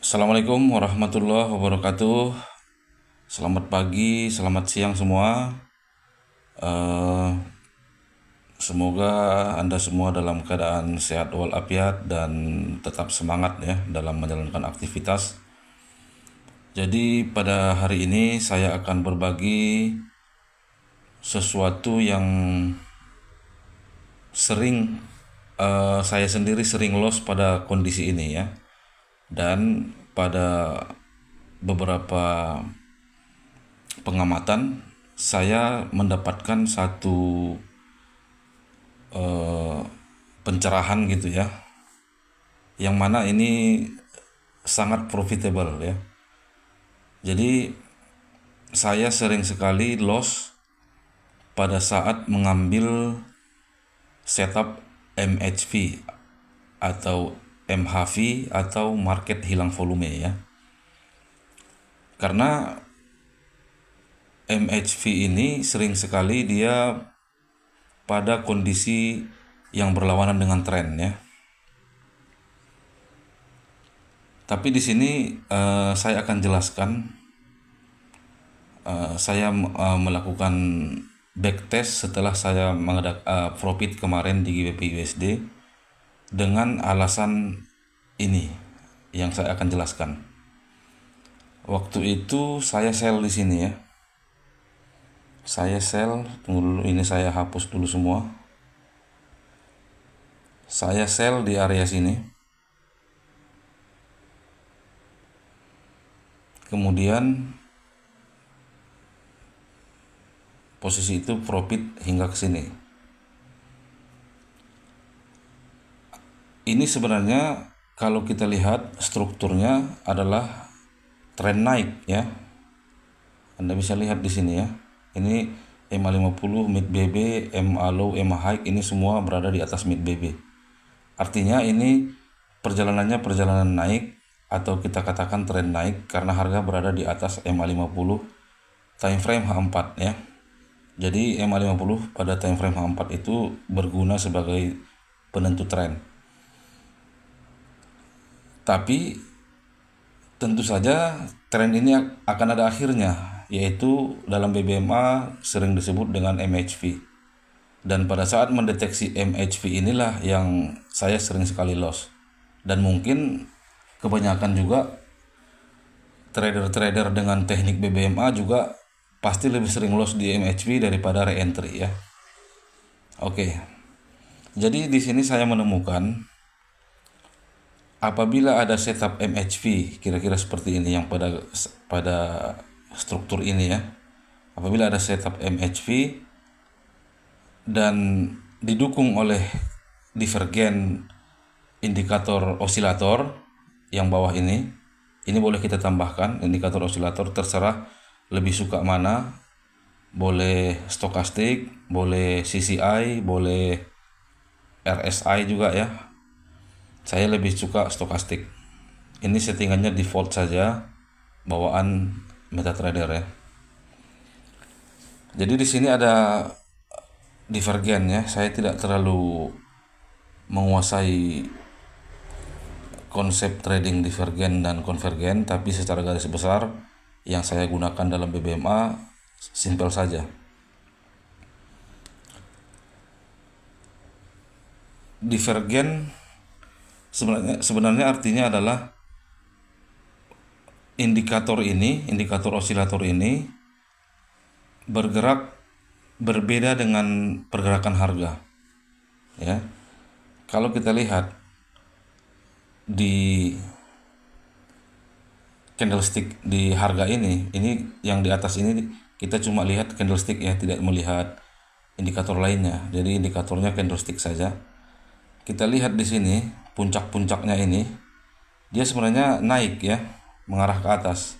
Assalamualaikum warahmatullahi wabarakatuh. Selamat pagi, selamat siang semua. Eh, Semoga Anda semua dalam keadaan sehat walafiat dan tetap semangat ya dalam menjalankan aktivitas. Jadi pada hari ini saya akan berbagi sesuatu yang sering saya sendiri sering lost pada kondisi ini ya. Dan pada beberapa pengamatan saya mendapatkan satu eh, pencerahan gitu ya, yang mana ini sangat profitable ya. Jadi saya sering sekali loss pada saat mengambil setup MHV atau MHV atau market hilang volume ya. Karena MHV ini sering sekali dia pada kondisi yang berlawanan dengan tren ya. Tapi di sini saya akan jelaskan. Saya melakukan backtest setelah saya profit kemarin di GBP USD dengan alasan ini yang saya akan jelaskan. Waktu itu saya sell di sini ya. Saya sell, tunggu dulu, ini saya hapus dulu semua. Saya sell di area sini. Kemudian posisi itu profit hingga ke sini. Ini sebenarnya kalau kita lihat strukturnya adalah tren naik ya. Anda bisa lihat di sini ya. Ini MA50, mid BB, MA low, MA high, ini semua berada di atas mid BB. Artinya ini perjalanannya perjalanan naik, atau kita katakan tren naik karena harga berada di atas MA50 time frame H4 ya. Jadi MA50 pada time frame H4 itu berguna sebagai penentu tren. Tapi tentu saja tren ini akan ada akhirnya, yaitu dalam BBMA sering disebut dengan MHV. Dan pada saat mendeteksi MHV inilah yang saya sering sekali loss. Dan mungkin kebanyakan juga trader-trader dengan teknik BBMA juga pasti lebih sering loss di MHV daripada re-entry ya. Oke. Jadi di sini saya menemukan apabila ada setup MHV kira-kira seperti ini yang pada struktur ini ya. Apabila ada setup MHV dan didukung oleh divergen indikator osilator yang bawah ini boleh kita tambahkan indikator osilator, terserah lebih suka mana, boleh stokastik, boleh CCI, boleh RSI juga ya. Saya lebih suka stokastik. Ini settingannya default saja bawaan MetaTrader ya. Jadi di sini ada divergen ya. Saya tidak terlalu menguasai konsep trading divergen dan konvergen, tapi secara garis besar yang saya gunakan dalam BBMA simpel saja. Divergen sebenarnya artinya adalah indikator osilator ini bergerak berbeda dengan pergerakan harga. Ya. Kalau kita lihat di candlestick di harga ini yang di atas ini kita cuma lihat candlestick ya, tidak melihat indikator lainnya. Jadi indikatornya candlestick saja. Kita lihat di sini puncak-puncaknya ini dia sebenarnya naik ya, mengarah ke atas.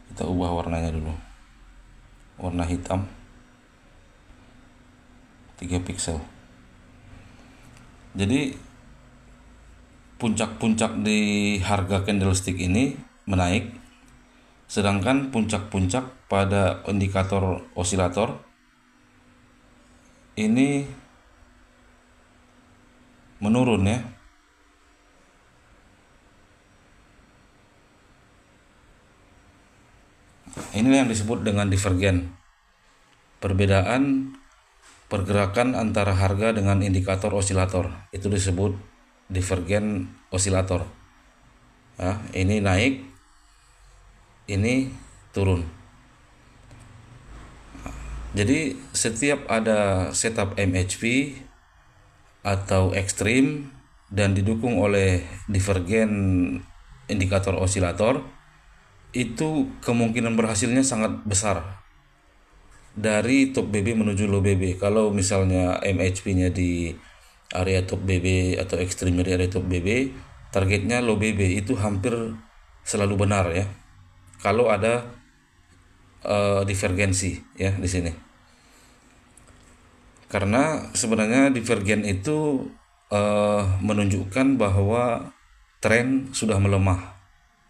Kita ubah warnanya dulu, warna hitam 3 pixel. Jadi puncak-puncak di harga candlestick ini menaik, sedangkan puncak-puncak pada indikator osilator ini menurun ya. Inilah yang disebut dengan divergen. Perbedaan pergerakan antara harga dengan indikator osilator itu disebut divergen osilator. Ya, ini naik, ini turun. Jadi setiap ada setup MHV atau ekstrim dan didukung oleh divergen indikator osilator, itu kemungkinan berhasilnya sangat besar dari top BB menuju low BB. Kalau misalnya MHV-nya di area top BB atau ekstrimnya di area top BB, targetnya low BB, itu hampir selalu benar ya. Kalau ada divergensi ya di sini. Karena sebenarnya divergen itu menunjukkan bahwa tren sudah melemah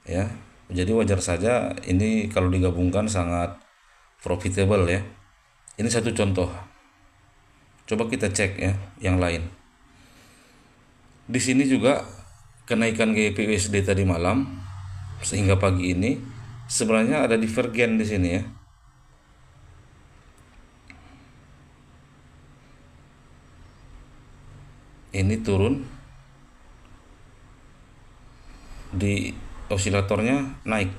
ya. Jadi wajar saja ini kalau digabungkan sangat profitable ya. Ini satu contoh. Coba kita cek ya yang lain. Di sini juga kenaikan GPUSD tadi malam sehingga pagi ini sebenarnya ada divergen di sini ya. Ini turun, di osilatornya naik.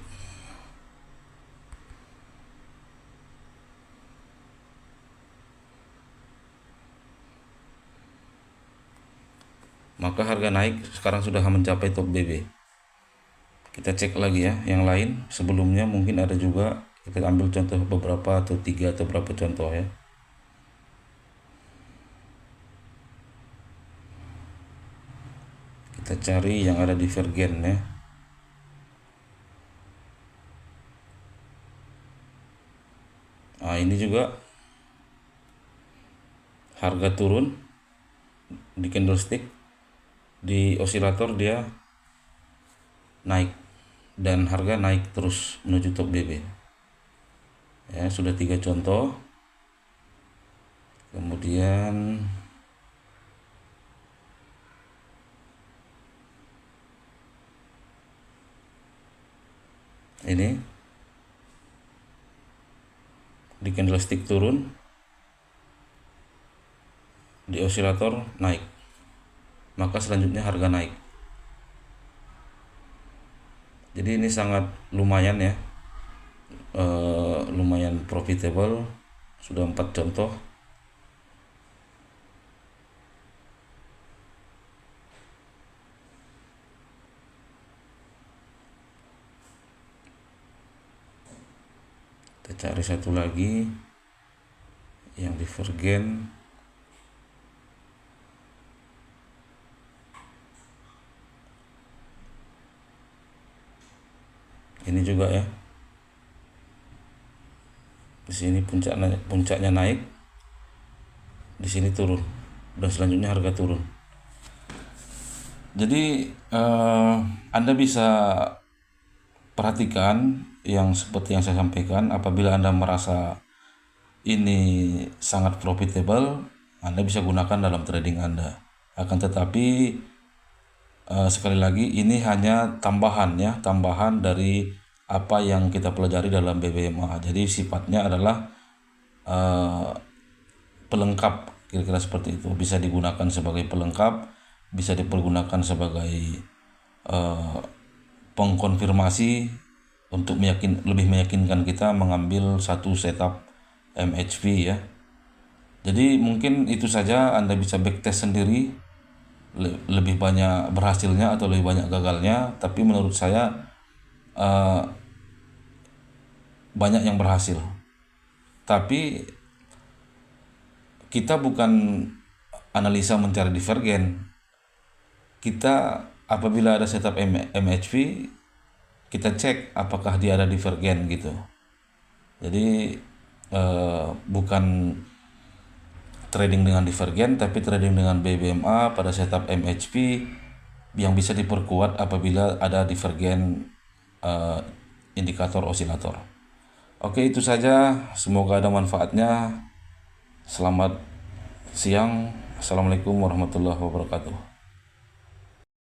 Maka harga naik sekarang sudah mencapai top BB. Kita cek lagi ya yang lain. Sebelumnya mungkin ada juga, kita ambil contoh beberapa atau 3 atau berapa contoh ya. Kita cari yang ada divergen ya. Nah, ini juga harga turun di candlestick, di osilator dia naik dan harga naik terus menuju top BB. Ya, sudah 3 contoh. Kemudian ini di candlestick turun, di osilator naik, maka selanjutnya harga naik. Jadi ini sangat lumayan ya, lumayan profitable. Sudah 4 contoh. Kita cari satu lagi yang divergen. Ini juga ya. Di sini puncaknya naik, di sini turun, dan selanjutnya harga turun. Jadi Anda bisa perhatikan yang seperti yang saya sampaikan. Apabila Anda merasa ini sangat profitable, Anda bisa gunakan dalam trading Anda. Akan tetapi sekali lagi ini hanya tambahan ya, tambahan dari apa yang kita pelajari dalam BBMA. Jadi sifatnya adalah pelengkap, kira-kira seperti itu. Bisa digunakan sebagai pelengkap, bisa dipergunakan sebagai pengkonfirmasi untuk lebih meyakinkan kita mengambil satu setup MHV ya. Jadi mungkin itu saja, Anda bisa backtest sendiri, lebih banyak berhasilnya atau lebih banyak gagalnya. Tapi menurut saya banyak yang berhasil. Tapi kita bukan analisa mencari divergen. Kita apabila ada setup MHV, kita cek apakah dia ada divergen gitu. Jadi bukan trading dengan divergen, tapi trading dengan BBMA pada setup MHV yang bisa diperkuat apabila ada divergen indikator osilator. Oke, itu saja. Semoga ada manfaatnya. Selamat siang. Assalamualaikum warahmatullahi wabarakatuh.